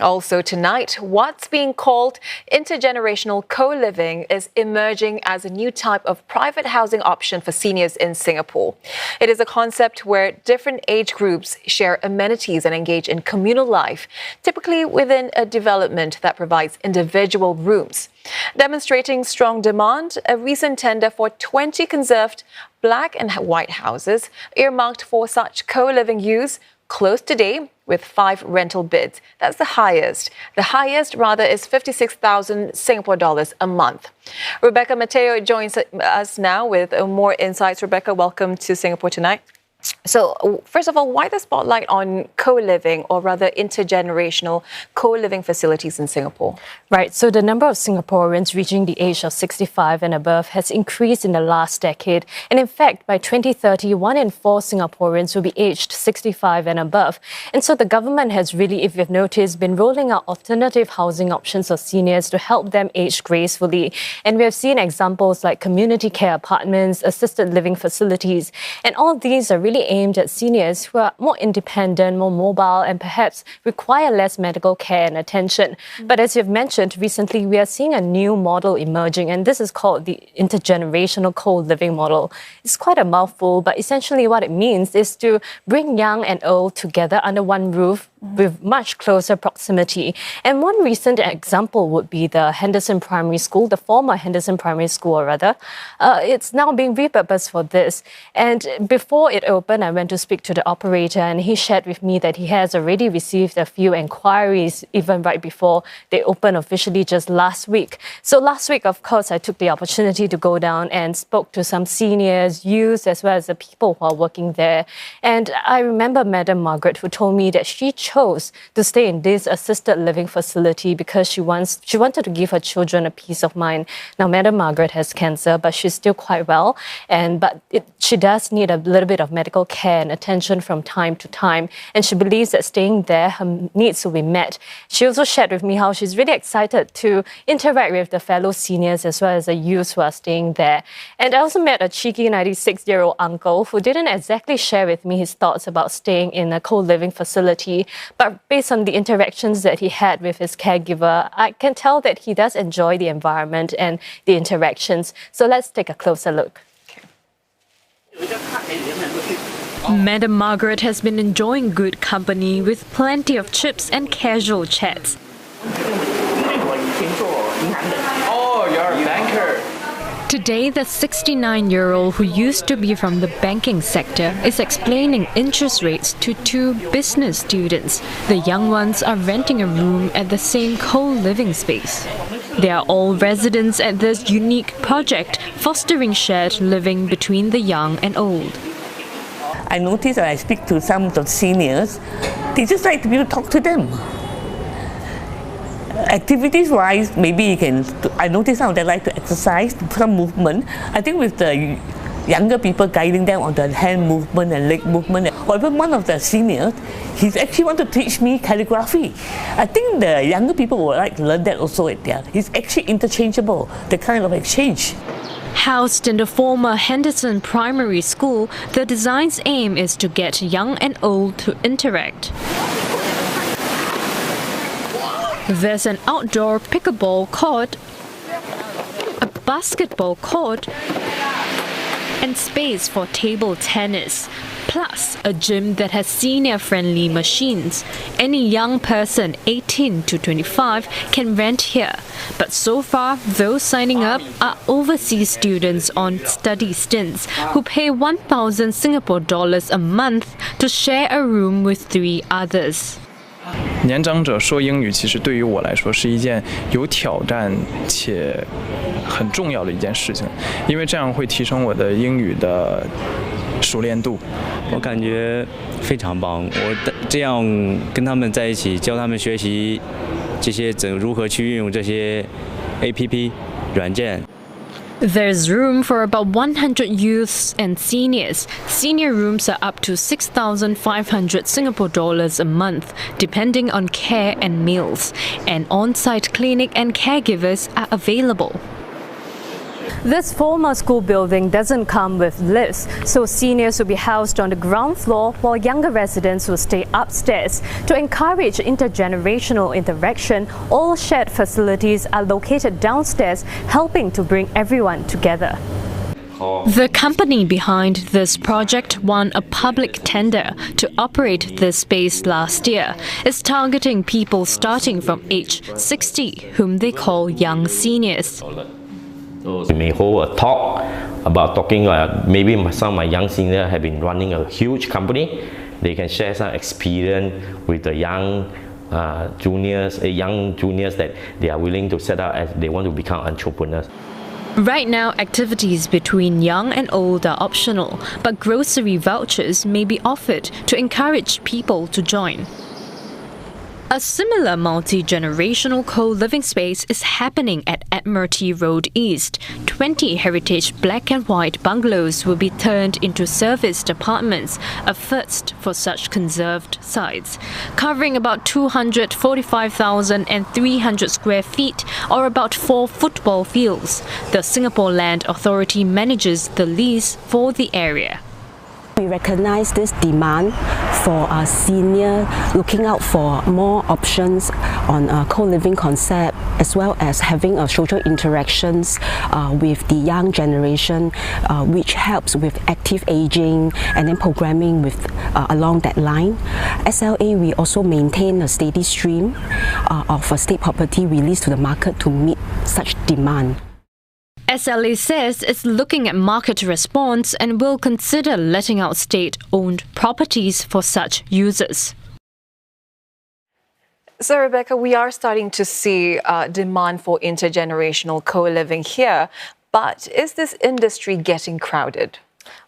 Also tonight, what's being called intergenerational co-living is emerging as a new type of private housing option for seniors in Singapore. It is a concept where different age groups share amenities and engage in communal life, typically within a development that provides individual rooms. Demonstrating strong demand, a recent tender for 20 conserved black and white houses earmarked for such co-living use closed today with 5 rental bids. That's the highest. The highest, rather, is 56,000 Singapore dollars a month. Rebecca Mateo joins us now with more insights. Rebecca, welcome to Singapore Tonight. So, first of all, why the spotlight on co-living, or rather intergenerational co-living facilities in Singapore? Right, so the number of Singaporeans reaching the age of 65 and above has increased in the last decade. And in fact, by 2030, 1 in 4 Singaporeans will be aged 65 and above. And so the government has really, if you've noticed, been rolling out alternative housing options for seniors to help them age gracefully. And we have seen examples like community care apartments, assisted living facilities, and all these are really aimed at seniors who are more independent, more mobile, and perhaps require less medical care and attention. But as you've mentioned, recently we are seeing a new model emerging, and this is called the intergenerational co-living model. It's quite a mouthful, but essentially what it means is to bring young and old together under one roof with much closer proximity. And one recent example would be the Henderson Primary School, the former Henderson Primary School, or rather. It's now being repurposed for this. And before it opened, I went to speak to the operator, and he shared with me that he has already received a few inquiries, even right before they opened officially just last week. So last week, of course, I took the opportunity to go down and spoke to some seniors, youth, as well as the people who are working there. And I remember Madam Margaret, who told me that she chose to stay in this assisted living facility because she wanted to give her children a peace of mind. Now, Madam Margaret has cancer, but she's still quite well, but she does need a little bit of medical care and attention from time to time, and she believes that staying there, her needs will be met. She also shared with me how she's really excited to interact with the fellow seniors as well as the youths who are staying there. And I also met a cheeky 96-year-old uncle who didn't exactly share with me his thoughts about staying in a co-living facility, but based on the interactions that he had with his caregiver, I can tell that he does enjoy the environment and the interactions. So let's take a closer look. Madam Margaret has been enjoying good company with plenty of chips and casual chats. Oh, you're a banker. Today, the 69-year-old who used to be from the banking sector is explaining interest rates to 2 business students. The young ones are renting a room at the same co-living space. They are all residents at this unique project, fostering shared living between the young and old. I notice when I speak to some of the seniors, they just like people to talk to them. Activities-wise, maybe you can, I notice some of them like to exercise, some movement. I think with the younger people guiding them on the hand movement and leg movement, or even one of the seniors, he's actually want to teach me calligraphy. I think the younger people would like to learn that also. It's actually interchangeable, the kind of exchange. Housed in the former Henderson Primary School, the design's aim is to get young and old to interact. There's an outdoor pickleball court, a basketball court, and space for table tennis, plus a gym that has senior-friendly machines. Any young person 18 to 25 can rent here, but so far those signing up are overseas students on study stints who pay 1,000 Singapore dollars a month to share a room with 3 others. 年长者说英语，其实对于我来说是一件有挑战且很重要的一件事情，因为这样会提升我的英语的熟练度。我感觉非常棒，我这样跟他们在一起，教他们学习这些如何去运用这些 APP 软件。 There's room for about 100 youths and seniors. Senior rooms are up to 6,500 Singapore dollars a month, depending on care and meals. An on-site clinic and caregivers are available. This former school building doesn't come with lifts, so seniors will be housed on the ground floor while younger residents will stay upstairs. To encourage intergenerational interaction, all shared facilities are located downstairs, helping to bring everyone together. The company behind this project won a public tender to operate this space last year. It's targeting people starting from age 60, whom they call young seniors. We may hold a talk about talking, maybe some of my young seniors have been running a huge company. They can share some experience with the young juniors that they are willing to set up as they want to become entrepreneurs. Right now, activities between young and old are optional, but grocery vouchers may be offered to encourage people to join. A similar multi-generational co-living space is happening at Admiralty Road East. 20 heritage black and white bungalows will be turned into serviced apartments, a first for such conserved sites. Covering about 245,300 square feet, or about 4 football fields. The Singapore Land Authority manages the lease for the area. We recognize this demand for our senior looking out for more options on a co-living concept, as well as having social interactions with the young generation, which helps with active aging and then programming with along that line. SLA, we also maintain a steady stream of state property released to the market to meet such demand. SLA says it's looking at market response and will consider letting out state-owned properties for such users. So, Rebecca, we are starting to see demand for intergenerational co-living here, but is this industry getting crowded?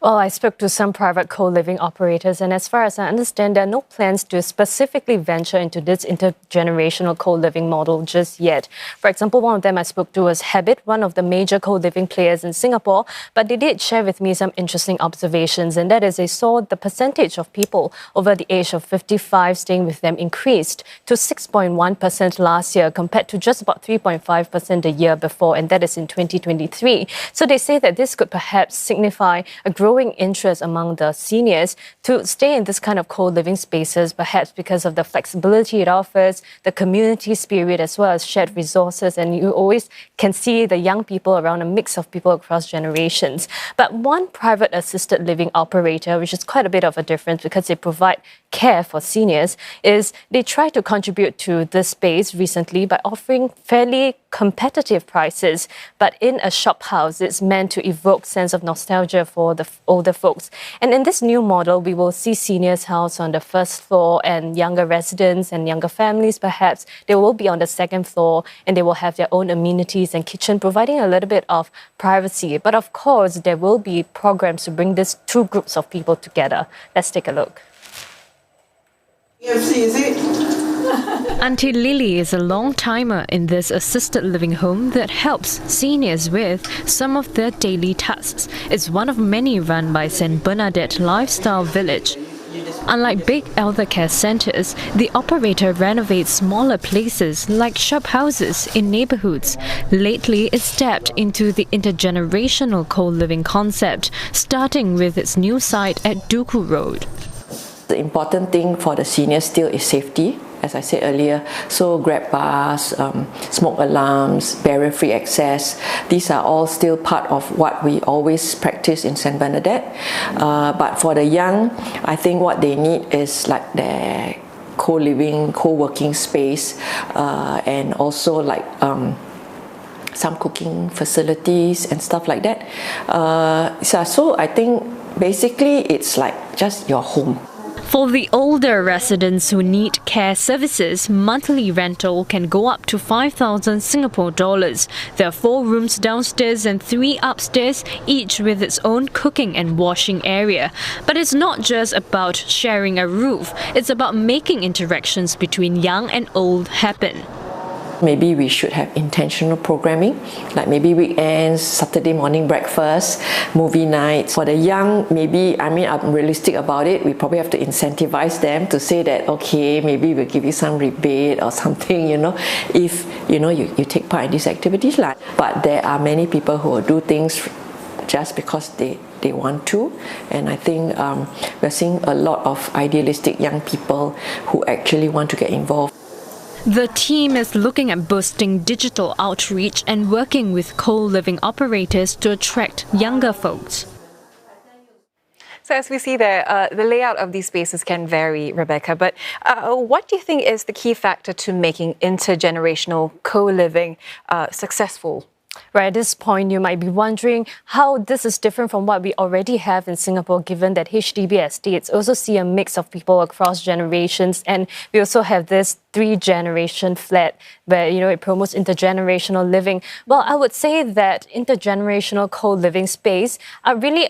Well, I spoke to some private co-living operators, and as far as I understand, there are no plans to specifically venture into this intergenerational co-living model just yet. For example, one of them I spoke to was Habit, one of the major co-living players in Singapore, but they did share with me some interesting observations, and that is they saw the percentage of people over the age of 55 staying with them increased to 6.1% last year compared to just about 3.5% the year before, and that is in 2023. So they say that this could perhaps signify a growing interest among the seniors to stay in this kind of co-living spaces, perhaps because of the flexibility it offers, the community spirit, as well as shared resources. And you always can see the young people around, a mix of people across generations. But one private assisted living operator, which is quite a bit of a difference because they provide care for seniors, is they try to contribute to this space recently by offering fairly competitive prices, but in a shop house. It's meant to evoke sense of nostalgia for the older folks. And in this new model, we will see seniors housed on the first floor and younger residents and younger families, perhaps, they will be on the second floor and they will have their own amenities and kitchen, providing a little bit of privacy. But of course, there will be programs to bring these two groups of people together. Let's take a look. Auntie Lily is a long-timer in this assisted living home that helps seniors with some of their daily tasks. It's one of many run by St. Bernadette Lifestyle Village. Unlike big elder care centres, the operator renovates smaller places like shop houses in neighbourhoods. Lately, it's tapped into the intergenerational co-living concept, starting with its new site at Duku Road. The important thing for the seniors still is safety, as I said earlier. So grab bars, smoke alarms, barrier-free access, these are all still part of what we always practice in St. Bernadette. But for the young, I think what they need is like their co-living, co-working space, and also like some cooking facilities and stuff like that. So I think basically it's like just your home. For the older residents who need care services, monthly rental can go up to 5,000 Singapore dollars. There are 4 rooms downstairs and 3 upstairs, each with its own cooking and washing area. But it's not just about sharing a roof, it's about making interactions between young and old happen. Maybe we should have intentional programming, like maybe weekends, Saturday morning breakfast, movie nights. For the young, maybe, I'm realistic about it, we probably have to incentivize them to say that, okay, maybe we'll give you some rebate or something, if, you take part in these activities. But there are many people who will do things just because they want to, and I think we're seeing a lot of idealistic young people who actually want to get involved. The team is looking at boosting digital outreach and working with co-living operators to attract younger folks. So as we see there, the layout of these spaces can vary, Rebecca, but what do you think is the key factor to making intergenerational co-living successful? Right, at this point, you might be wondering how this is different from what we already have in Singapore, given that HDB estates also see a mix of people across generations. And we also have this 3-generation flat where, it promotes intergenerational living. Well, I would say that intergenerational co-living spaces are really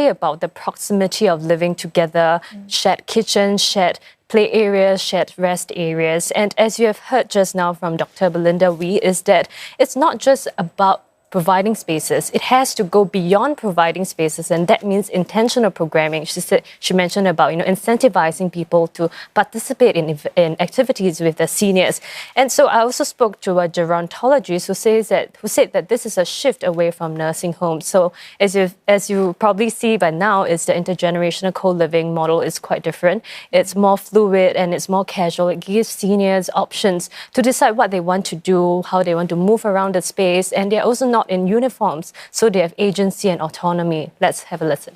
about the proximity of living together, shared kitchens, shared play areas, shared rest areas. And as you have heard just now from Dr. Belinda Wee, is that it's not just about providing spaces. It has to go beyond providing spaces, and that means intentional programming. She mentioned about incentivizing people to participate in activities with the seniors. And so I also spoke to a gerontologist who said that this is a shift away from nursing homes. So as you probably see by now, is the intergenerational co-living model is quite different. It's more fluid and it's more casual. It gives seniors options to decide what they want to do, how they want to move around the space, and they're also not in uniforms, so they have agency and autonomy. Let's have a listen.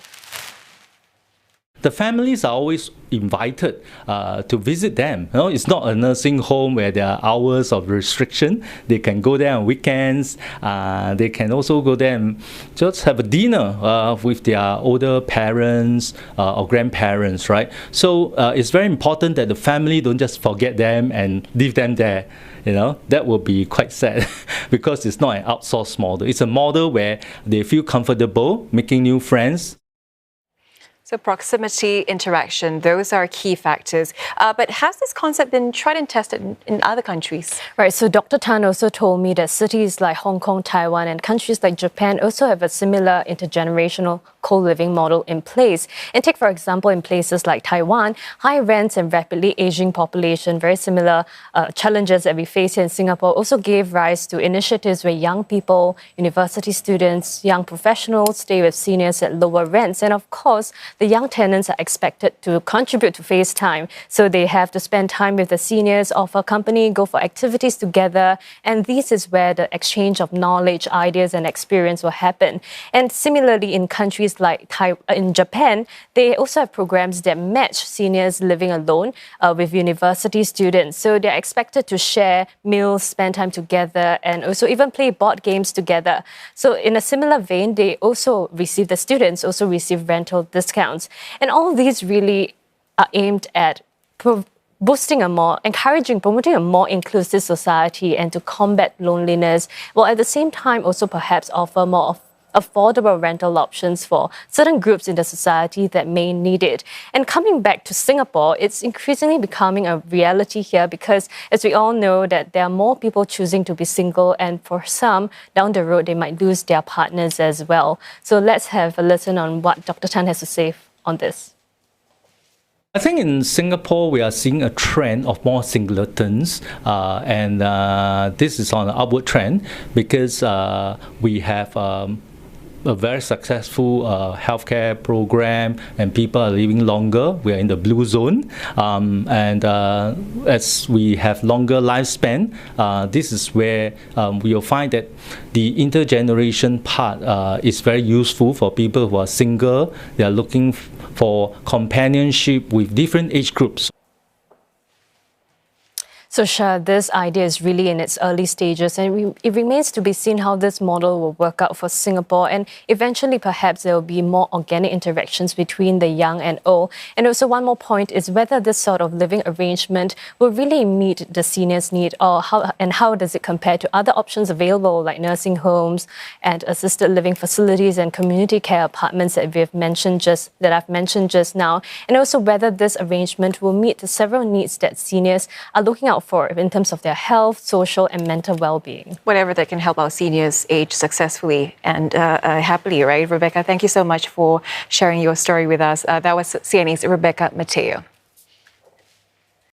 The families are always invited to visit them. It's not a nursing home where there are hours of restriction. They can go there on weekends. They can also go there and just have a dinner with their older parents or grandparents, right? So it's very important that the family don't just forget them and leave them there. That will be quite sad because it's not an outsourced model. It's a model where they feel comfortable making new friends. So proximity, interaction, those are key factors. But has this concept been tried and tested in other countries? Right, so Dr. Tan also told me that cities like Hong Kong, Taiwan, and countries like Japan also have a similar intergenerational co-living model in place. And take, for example, in places like Taiwan, high rents and rapidly aging population, very similar challenges that we face here in Singapore, also gave rise to initiatives where young people, university students, young professionals stay with seniors at lower rents. And of course, the young tenants are expected to contribute to face time. So they have to spend time with the seniors, offer company, go for activities together. And this is where the exchange of knowledge, ideas, and experience will happen. And similarly, in countries like in Japan, they also have programs that match seniors living alone with university students. So they're expected to share meals, spend time together, and also even play board games together. So in a similar vein, the students also receive rental discounts. And all these really are aimed at promoting a more inclusive society and to combat loneliness, while at the same time also perhaps offer more affordable rental options for certain groups in the society that may need it. And coming back to Singapore, it's increasingly becoming a reality here because, as we all know, that there are more people choosing to be single, and for some, down the road, they might lose their partners as well. So let's have a listen on what Dr. Tan has to say on this. I think in Singapore, we are seeing a trend of more singletons, and this is on an upward trend because we have a very successful healthcare program and people are living longer. We are in the blue zone, and as we have longer lifespan, this is where we will find that the intergeneration part is very useful for people who are single. They are looking for companionship with different age groups. So Shah, this idea is really in its early stages, and it remains to be seen how this model will work out for Singapore, and eventually perhaps there will be more organic interactions between the young and old. And also one more point is whether this sort of living arrangement will really meet the seniors' need, or how does it compare to other options available like nursing homes and assisted living facilities and community care apartments that I've mentioned just now, and also whether this arrangement will meet the several needs that seniors are looking out out for in terms of their health, social and mental well-being. Whatever that can help our seniors age successfully and happily, right? Rebecca, thank you so much for sharing your story with us. That was CNA's Rebecca Mateo.